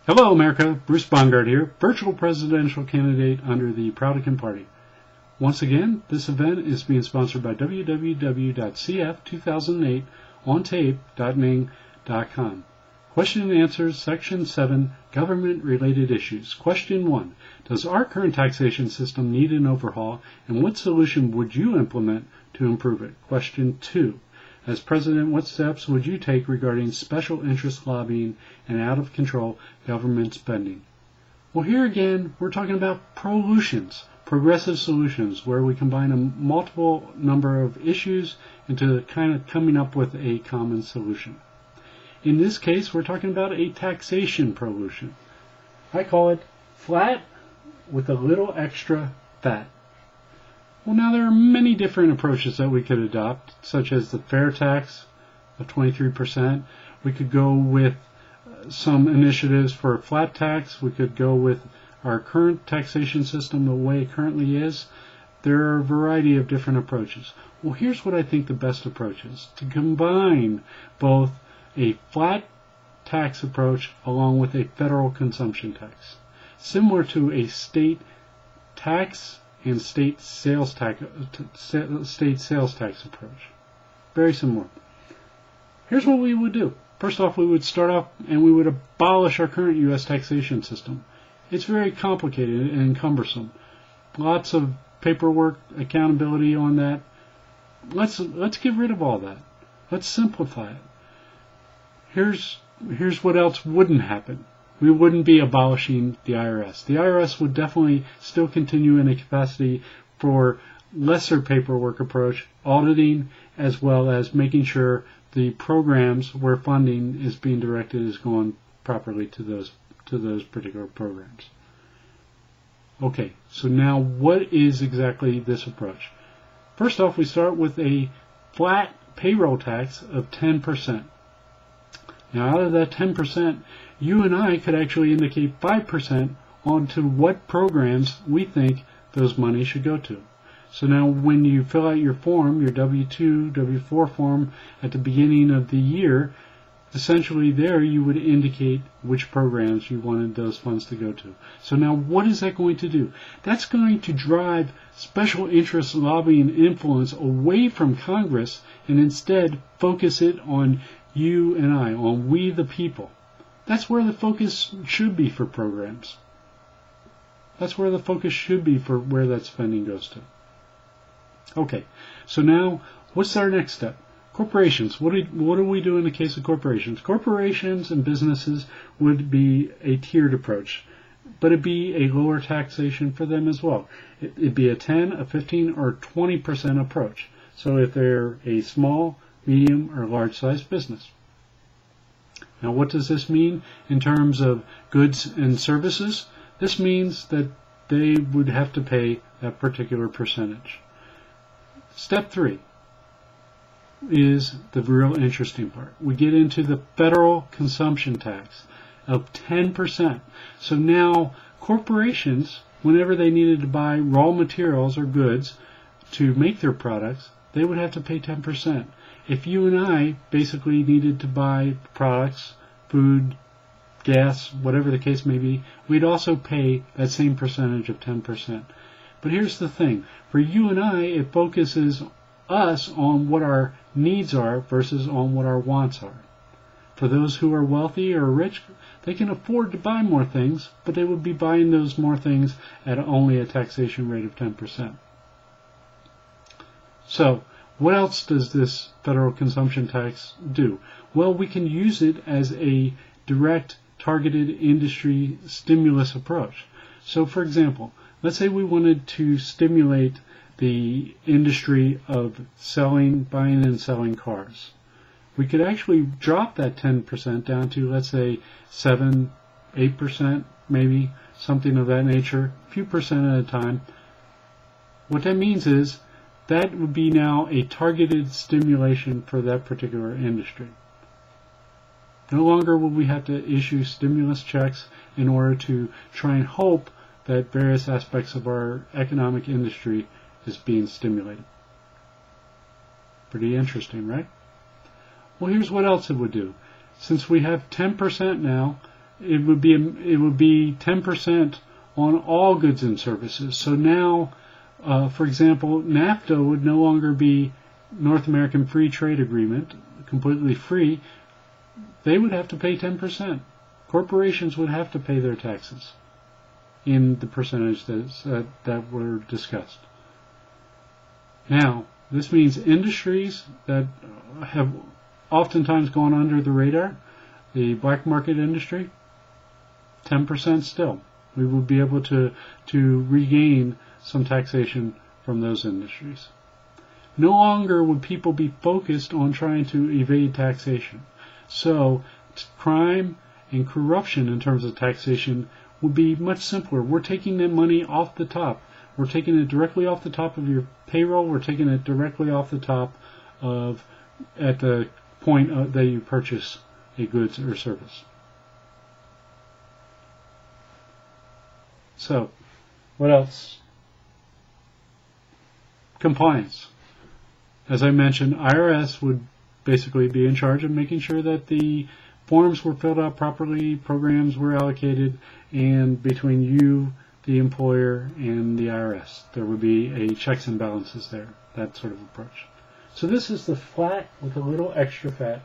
Hello, America. Bruce Bongard here, virtual presidential candidate under the Prolution Party. Once again, this event is being sponsored by www.cf2008ontape.ning.com. Question and answers, Section 7, Government-Related Issues. Question 1. Does our current taxation system need an overhaul, and what solution would you implement to improve it? Question 2. As President, what steps would you take regarding special interest lobbying and out-of-control government spending? Well, here again, we're talking about prolutions, progressive solutions, where we combine a multiple number of issues into kind of coming up with a common solution. In this case, we're talking about a taxation prolution. I call it flat with a little extra fat. Well, now there are many different approaches that we could adopt, such as the fair tax of 23%. We could go with some initiatives for a flat tax. We could go with our current taxation system the way it currently is. There are a variety of different approaches. Well, here's what I think the best approach is: to combine both a flat tax approach along with a federal consumption tax, similar to a state tax and state sales tax approach. Very similar. Here's what we would do. First off, we would start off and we would abolish our current U.S. taxation system. It's very complicated and cumbersome. Lots of paperwork, accountability on that. Let's get rid of all that. Let's simplify it. Here's what else wouldn't happen. We wouldn't be abolishing the IRS. The IRS would definitely still continue in a capacity for lesser paperwork approach, auditing, as well as making sure the programs where funding is being directed is going properly to those particular programs. Okay, so now what is exactly this approach? First off, we start with a flat payroll tax of 10%. Now, out of that 10%, you and I could actually indicate 5% onto what programs we think those monies should go to. So now when you fill out your form, your W-2, W-4 form at the beginning of the year, essentially there you would indicate which programs you wanted those funds to go to. So now what is that going to do? That's going to drive special interest lobbying influence away from Congress and instead focus it on you and I, on we the people. That's where the focus should be for programs. That's where the focus should be for where that spending goes to. Okay, so now what's our next step? Corporations. What do we do in the case of corporations? Corporations and businesses would be a tiered approach, but it'd be a lower taxation for them as well. It'd be a 10, a 15, or 20% approach. So if they're a small, medium, or large-sized business. Now, what does this mean in terms of goods and services? This means that they would have to pay that particular percentage. Step 3 is the real interesting part. We get into the federal consumption tax of 10%. So now corporations, whenever they needed to buy raw materials or goods to make their products, they would have to pay 10%. If you and I basically needed to buy products, food, gas, whatever the case may be, we'd also pay that same percentage of 10%. But here's the thing. For you and I, it focuses us on what our needs are versus on what our wants are. For those who are wealthy or rich, they can afford to buy more things, but they would be buying those more things at only a taxation rate of 10%. So, what else does this federal consumption tax do? Well, we can use it as a direct targeted industry stimulus approach. So, for example, let's say we wanted to stimulate the industry of buying and selling cars. We could actually drop that 10% down to, let's say, 7, 8%, maybe, something of that nature, a few percent at a time. What that means is that would be now a targeted stimulation for that particular industry. No longer will we have to issue stimulus checks in order to try and hope that various aspects of our economic industry is being stimulated. Pretty interesting, right? Well, here's what else it would do. Since we have 10% now, it would be 10% on all goods and services. So now, for example, NAFTA would no longer be North American Free Trade Agreement, completely free. They would have to pay 10%. Corporations would have to pay their taxes in the percentage that were discussed. Now, this means industries that have oftentimes gone under the radar, the black market industry, 10% still. We would be able to regain some taxation from those industries. No longer would people be focused on trying to evade taxation. So crime and corruption in terms of taxation would be much simpler. We're taking that money off the top. We're taking it directly off the top of your payroll. We're taking it directly off the top of at the point that you purchase a goods or service. So, what else? Compliance. As I mentioned, IRS would basically be in charge of making sure that the forms were filled out properly, programs were allocated, and between you, the employer, and the IRS, there would be a checks and balances there, that sort of approach. So this is the flat with a little extra fat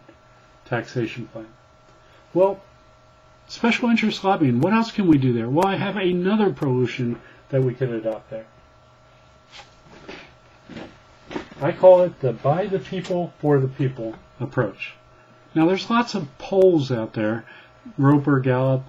taxation plan. Well, special interest lobbying, what else can we do there? Well, I have another prolution that we could adopt there. I call it the by the people, for the people approach. Now, there's lots of polls out there. Roper, Gallup,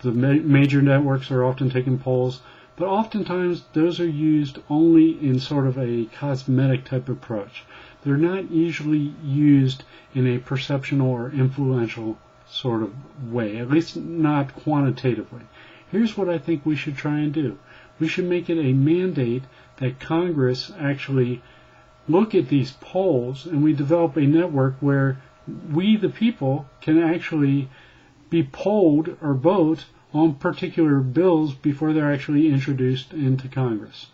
the major networks are often taking polls, but oftentimes those are used only in sort of a cosmetic type approach. They're not usually used in a perceptional or influential sort of way, at least not quantitatively. Here's what I think we should try and do. We should make it a mandate that Congress actually look at these polls and we develop a network where we, the people, can actually be polled or vote on particular bills before they're actually introduced into Congress.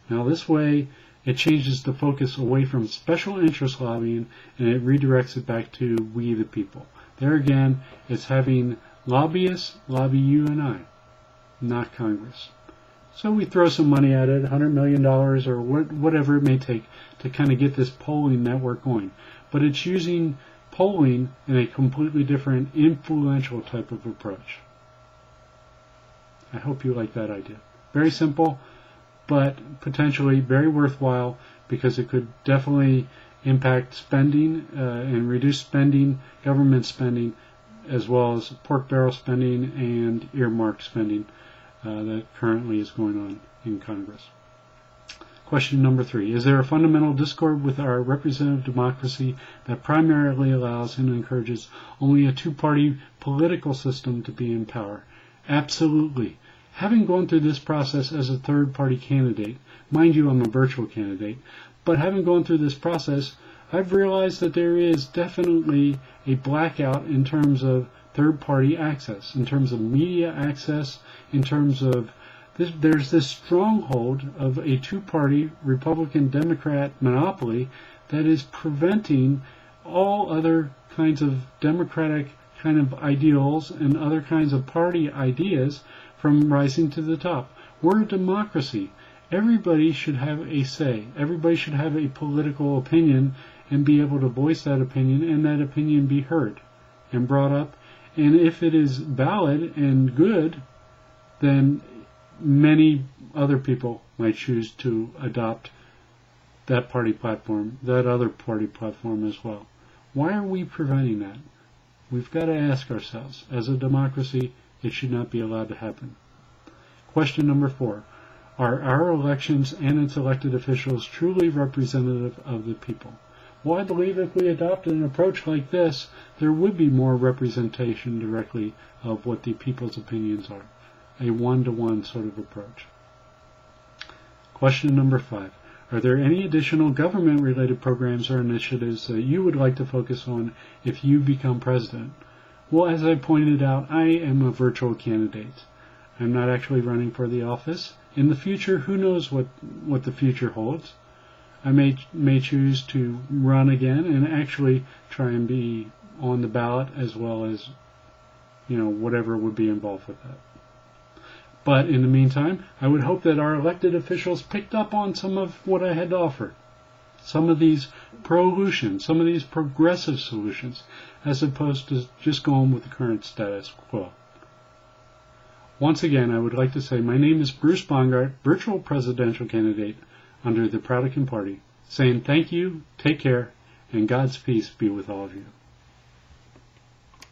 Now, this way, it changes the focus away from special interest lobbying and it redirects it back to we, the people. There again, it's having lobbyists lobby you and I, not Congress. So we throw some money at it, $100 million or whatever it may take to kind of get this polling network going. But it's using polling in a completely different, influential type of approach. I hope you like that idea. Very simple, but potentially very worthwhile because it could definitely impact spending and reduce spending, government spending, as well as pork barrel spending and earmark spending that currently is going on in Congress. Question number 3. Is there a fundamental discord with our representative democracy that primarily allows and encourages only a two-party political system to be in power? Absolutely. Having gone through this process as a third-party candidate, mind you, I'm a virtual candidate, but having gone through this process, I've realized that there is definitely a blackout in terms of third-party access, in terms of media access, in terms of there's this stronghold of a two-party Republican-Democrat monopoly that is preventing all other kinds of democratic kind of ideals and other kinds of party ideas from rising to the top. We're a democracy. Everybody should have a say. Everybody should have a political opinion and be able to voice that opinion and that opinion be heard and brought up. And if it is valid and good, then many other people might choose to adopt that party platform, that other party platform as well. Why are we preventing that? We've got to ask ourselves, as a democracy, it should not be allowed to happen. Question number 4. Are our elections and its elected officials truly representative of the people? Well, I believe if we adopted an approach like this, there would be more representation directly of what the people's opinions are. A one-to-one sort of approach. Question number 5. Are there any additional government-related programs or initiatives that you would like to focus on if you become president? Well, as I pointed out, I am a virtual candidate. I'm not actually running for the office. In the future, who knows what the future holds? I may choose to run again and actually try and be on the ballot as well as whatever would be involved with that. But in the meantime, I would hope that our elected officials picked up on some of what I had to offer. Some of these prolution, some of these progressive solutions, as opposed to just going with the current status quo. Once again, I would like to say my name is Bruce Bongart, virtual presidential candidate under the Prolution Party, saying thank you, take care, and God's peace be with all of you.